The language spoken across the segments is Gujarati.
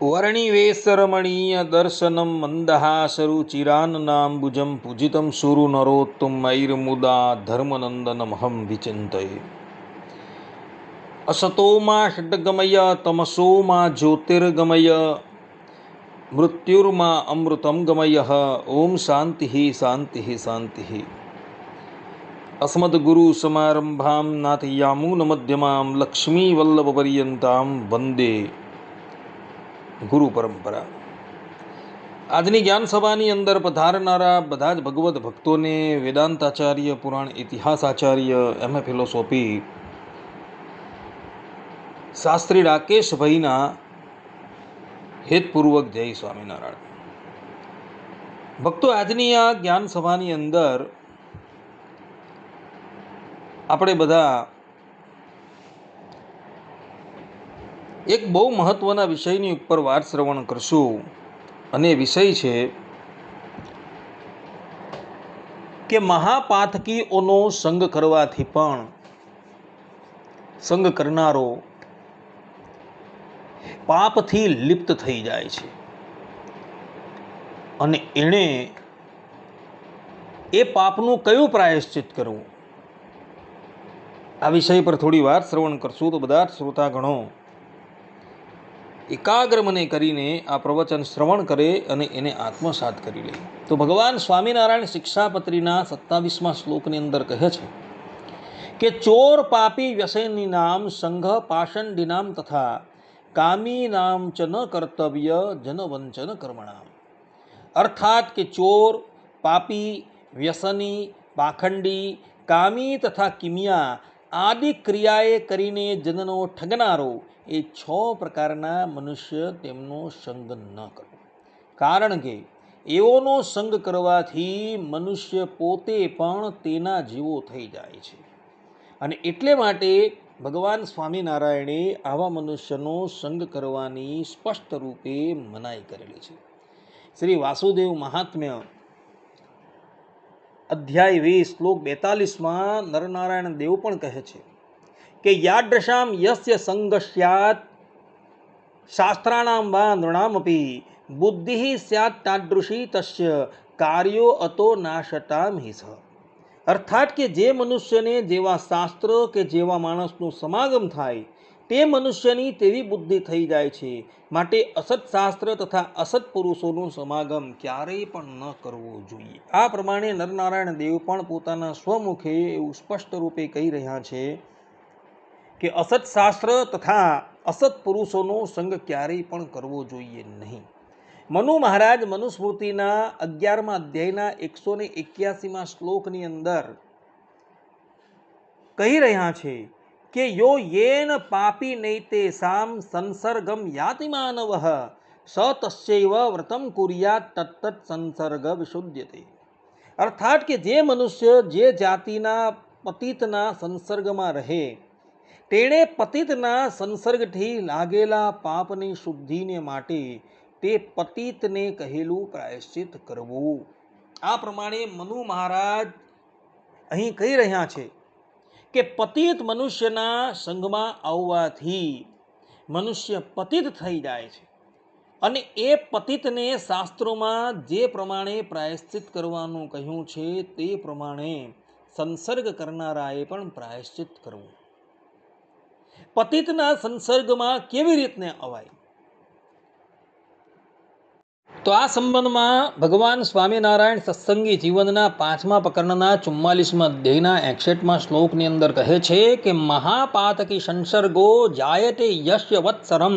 वर्णिवेशरमणीय दर्शनं मन्दहासरुचिरान्नाम्बुजं पूजितं सुरु नरोत्तमैर्मुदा धर्मनन्दनमहं विचिन्तये। असतो मा षड्गमय तमसो मा ज्योतिर्गमय मृत्युर्मा अमृतं गमयः। ओम शान्तिः शान्तिः शान्तिः। अस्मद्गुरुसमारम्भां नाथयामुनमध्यमां लक्ष्मीवल्लभपर्यन्तां वन्दे गुरु परंपरा। આજની જ્ઞાન સભાની અંદર પધારનારા બધા જ ભગવત ભક્તોને વેદાંતાચાર્ય, પુરાણ ઇતિહાસ આચાર્ય, એમએ ફિલોસોફી શાસ્ત્રી રાકેશભાઈના હેતપૂર્વક જય સ્વામિનારાયણ. ભક્તો, આજની આ જ્ઞાન સભાની અંદર આપણે બધા એક બહુ મહત્વના વિષયની ઉપર વાત શ્રવણ કરશું, અને વિષય છે કે મહાપાતકીઓનો સંગ કરવાથી પણ સંગ કરનારો પાપથી લિપ્ત થઈ જાય છે, અને એણે એ પાપનું કયું પ્રાયશ્ચિત કરવું, આ વિષય પર થોડી વાર શ્રવણ કરશું. તો બધા જ શ્રોતાગણો એકાગ્ર મને કરીને આ પ્રવચન શ્રવણ કરે અને એને આત્મસાત કરી લે. તો ભગવાન સ્વામિનારાયણ શિક્ષાપત્રીના 27મા શ્લોકની અંદર કહે છે કે ચોર પાપી વ્યસની નામ સંઘ પાષંડીનામ તથા કામી નામ ચ ન કર્તવ્ય જનવંચન કર્મણામ. અર્થાત કે ચોર, પાપી, વ્યસની, પાખંડી, કામી તથા કિમિયા આદિ ક્રિયાએ કરીને જનનો ઠગનારો એ 6 પ્રકારના મનુષ્ય તેમનો સંગ ન કરવો. કારણ કે એઓનો સંગ કરવાથી મનુષ્ય પોતે પણ તેના જેવો થઈ જાય છે, અને એટલે માટે ભગવાન સ્વામિનારાયણે આવા મનુષ્યનો સંગ કરવાની સ્પષ્ટ રૂપે મનાઈ કરેલી છે. શ્રી વાસુદેવ મહાત્મ્ય અધ્યાય 20 શ્લોક 42માં નરનારાયણ દેવ પણ કહે છે કે યાદૃશામ યસ્ય સંગસ્યાત શાસ્ત્રાણામ વા નૃણામપી બુદ્ધિ સ્યાત તાદૃશી તસ્ય કાર્યો અતો નાશતામ હિ સહ. અર્થાત કે જે મનુષ્યને જેવા શાસ્ત્ર કે જેવા માણસનું સમાગમ થાય તે મનુષ્યની તેવી બુદ્ધિ થઈ જાય છે, માટે અસત શાસ્ત્ર તથા અસત પુરુષોનું સમાગમ ક્યારેય પણ ન કરવું જોઈએ. આ પ્રમાણે નરનારાયણ દેવ પણ પોતાના સ્વમુખે એવું સ્પષ્ટ રૂપે કહી રહ્યા છે કે અસત શાસ્ત્ર તથા અસત પુરુષોનો સંગ ક્યારેય પણ કરવો જોઈએ નહીં. મનુ મહારાજ મનુસ્મૃતિના 11મા અધ્યાયના 181મા શ્લોકની અંદર કહી રહ્યા છે કે યો યેન પાપી નૈતે સામ સંસર્ગમ યાતિ માનવઃ સ તસ્યૈવ વ્રતમ કુર્યાત તત્તત સંસર્ગ વિશુદ્ધ્યતે. અર્થાત કે જે મનુષ્ય જે જાતિના પતિતના સંસર્ગમાં રહે તેણે પતિતના સંસર્ગથી લાગેલા પાપની શુદ્ધિને માટે તે પતિતને કહેલું પ્રાયશ્ચિત કરવું. આ પ્રમાણે મનુ મહારાજ અહીં કહી રહ્યા છે કે પતિત મનુષ્યના સંગમાં આવવાથી મનુષ્ય પતિત થઈ જાય છે, અને એ પતિતને શાસ્ત્રોમાં જે પ્રમાણે પ્રાયશ્ચિત કરવાનું કહ્યું છે તે પ્રમાણે સંસર્ગ કરનારાએ પણ પ્રાયશ્ચિત કરવું. પતિતના સંસર્ગમાં કેવી રીતને અવાય, તો આ સંબંધમાં ભગવાન સ્વામિનારાયણ સત્સંગી જીવનના 5મા પ્રકરણના 44મા અધ્યાયના 61મા શ્લોકની અંદર કહે છે કે મહાપાતકી સંસર્ગો જાયતે યશ્ય વત્સરમ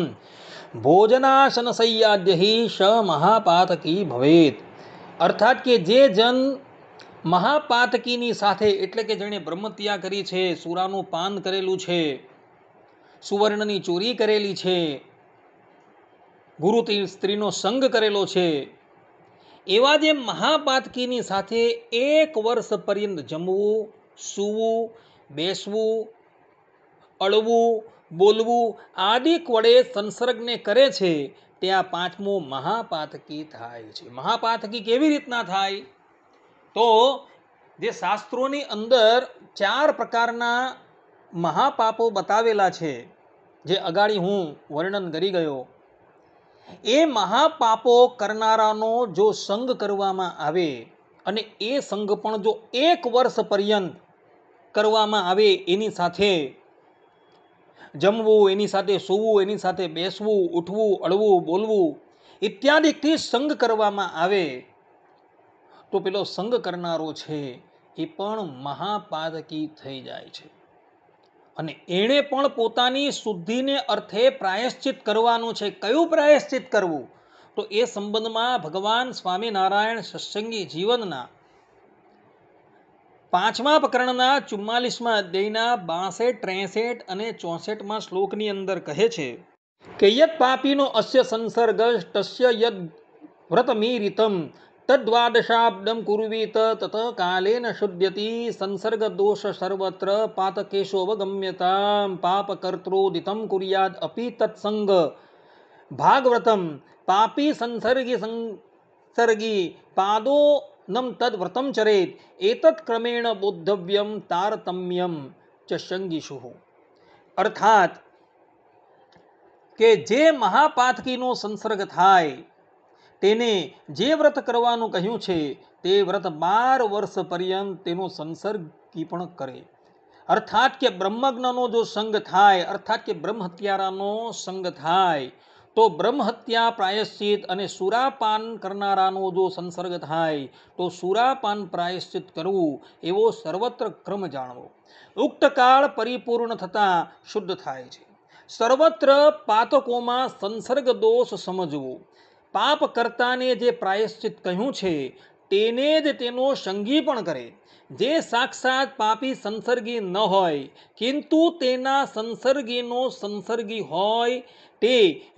ભોજનાસન સૈયાદ્યહિ સ મહાપાતકી ભવેત. અર્થાત કે જે જન મહાપાતકીની સાથે, એટલે કે જેણે બ્રહ્મત્યા કરી છે, સુરાનું પાન કરેલું છે, સુવર્ણની ચોરી કરેલી છે, ગુરુ સ્ત્રીનો સંગ કરેલો છે, એવા જે મહાપાતકીની સાથે 1 વર્ષ પર્યંત જમવું, સૂવું, બેસવું, અળવું, બોલવું આદિ વડે સંસર્ગને કરે છે, ત્યાં 5મો મહાપાતકી થાય છે. મહાપાતકી કેવી રીતના થાય, તો જે શાસ્ત્રોની અંદર 4 પ્રકારના મહાપાપો બતાવેલા છે, જે અગાડી હું વર્ણન કરી ગયો, એ મહાપાપો કરનારાનો જો સંગ કરવામાં આવે અને એ સંગ પણ જો 1 વર્ષ પર્યંત કરવામાં આવે, એની સાથે જમવું, એની સાથે સૂવું, એની સાથે બેસવું, ઉઠવું, અળવું, બોલવું ઇત્યાદિથી સંગ કરવામાં આવે તો પેલો સંગ કરનારો છે એ પણ મહાપાતકી થઈ જાય છે. અને એણે પણ પોતાની શુદ્ધિને અર્થે પ્રાયશ્ચિત કરવાનું છે. કયું પ્રાયશ્ચિત કરવું? તો એ સંબંધમાં ભગવાન સ્વામિનારાયણ સત્સંગી જીવનના 5મા પ્રકરણના 44મા અધ્યાયના 62, 63 અને 64મા શ્લોકની અંદર કહે છે કે યત પાપીનો અસ્ય સંસર્ગ તસ્ય યદ વ્રતમીરિતમ તદ્વાદશાબ્દમ કુર્વીત તત કાલેન શુદ્ધ્યતિ સંસર્ગ દોષ સર્વત્ર પાતકેશો અવગમ્યતામ પાપ કર્તૃદિતમ કુર્યાદ અપી તત્સંગ ભાગવ્રતમ પાપી સંસર્ગી પાદો નમ તદ વ્રતમ ચરેત એતત ક્રમેણ બોદ્ધવ્યમ તારતમ્યમ ચ સંગીષુ. અર્થાત કે જે મહાપાતકીનો સંસર્ગ થાય તેને જે વ્રત કરવાનું કહ્યું છે તે વ્રત 12 વર્ષ પર્યંત તેનો સંસર્ગ પણ કરે. અર્થાત કે બ્રહ્મજ્ઞનો જો સંગ થાય, અર્થાત કે બ્રહ્મહત્યારાનો સંગ થાય તો બ્રહ્મહત્યા પ્રાયશ્ચિત અને સુરાપાન કરનારાનો જો સંસર્ગ થાય તો સુરાપાન પ્રાયશ્ચિત કરવું એવો સર્વત્ર ક્રમ જાણવો. ઉક્ત કાળ પરિપૂર્ણ થતાં શુદ્ધ થાય છે. સર્વત્ર પાતકોમાં સંસર્ગ દોષ સમજવો. પાપ કરતાને જે પ્રાયશ્ચિત કહ્યું છે તેને જ તેનો સંગી પણ કરે. જે સાક્ષાત પાપી સંસર્ગી ન હોય કિંતુ તેના સંસર્ગીનો સંસર્ગી હોય તે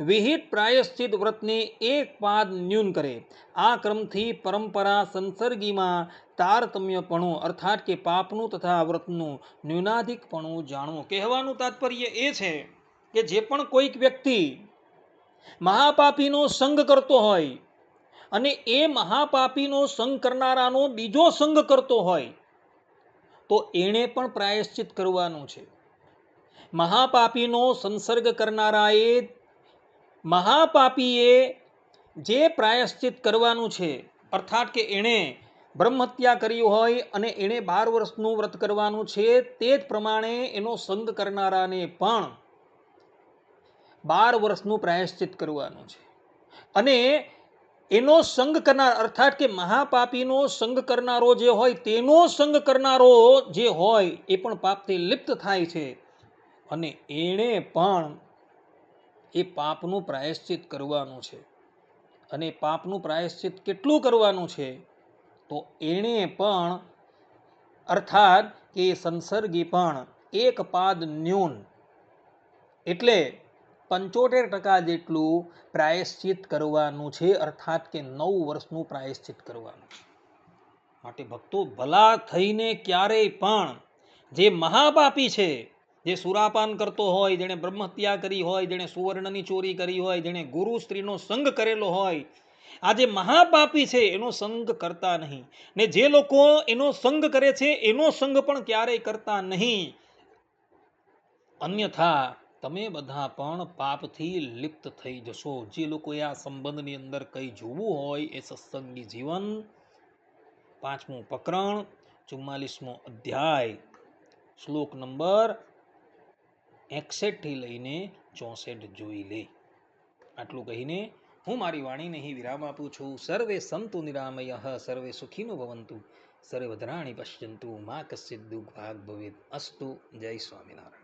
વિહિત પ્રાયશ્ચિત વ્રતને 1 પાદ ન્યૂન કરે. આ ક્રમથી પરંપરા સંસર્ગીમાં તારતમ્યપણું અર્થાત કે પાપનું તથા વ્રતનું ન્યૂનાધિકપણું જાણવું. કહેવાનું તાત્પર્ય એ છે કે જે પણ કોઈક વ્યક્તિ મહાપાપીનો સંગ કરતો હોય અને એ મહાપાપીનો સંગ કરનારાનો બીજો સંગ કરતો હોય તો એણે પણ પ્રાયશ્ચિત કરવાનું છે. મહાપાપીનો સંસર્ગ કરનારાએ મહાપાપીએ જે પ્રાયશ્ચિત કરવાનું છે, અર્થાત કે એણે બ્રહ્મહત્યા કરી હોય અને એણે 12 વર્ષનું વ્રત કરવાનું છે, તે જ પ્રમાણે એનો સંગ કરનારાને પણ 12 વર્ષનું પ્રાયશ્ચિત કરવાનું છે. અને એનો સંગ કરનાર અર્થાત કે મહાપાપીનો સંગ કરનારો જે હોય તેનો સંગ કરનારો જે હોય એ પણ પાપથી લિપ્ત થાય છે અને એણે પણ એ પાપનું પ્રાયશ્ચિત કરવાનું છે. અને પાપનું પ્રાયશ્ચિત કેટલું કરવાનું છે? તો એણે પણ અર્થાત કે સંસર્ગી પણ 1 પાદ ન્યૂન એટલે 75% જેટલું પ્રાયશ્ચિત કરવાનું છે. અર્થાત કે 9 વર્ષનું પ્રાયશ્ચિત કરવાનું છે. માટે ભક્તો ભલા થઈને ક્યારેય પણ જે મહાપાપી છે, જે સુરાપાન કરતો હોય, જેણે બ્રહ્મહત્યા કરી હોય, જેણે સુવર્ણની ચોરી કરી હોય, જેણે ગુરુ સ્ત્રીનો સંગ કરેલો હોય, આ જે મહાપાપી છે એનો સંગ કરતા નહીં. ને જે લોકો એનો સંગ કરે છે એનો સંગ પણ ક્યારેય કરતા નહીં. અન્યથા તમે બધા પણ પાપથી લિપ્ત થઈ જશો. જે લોકોએ આ સંબંધની અંદર કંઈ જોવું હોય એ સત્સંગી જીવન 5મું પ્રકરણ 44મો અધ્યાય શ્લોક નંબર 61 થી લઈને 64 જોઈ લે. આટલું કહીને હું મારી વાણીને અહીં વિરામ આપું છું. સર્વે સંતુ નિરામયઃ, સર્વે સુખીનો ભવંતુ, સર્વે ભદ્રાણિ પશ્યન્તુ, મા કશ્ચિદ દુઃખ ભાગ ભવેત. અસ્તુ. જય સ્વામિનારાયણ.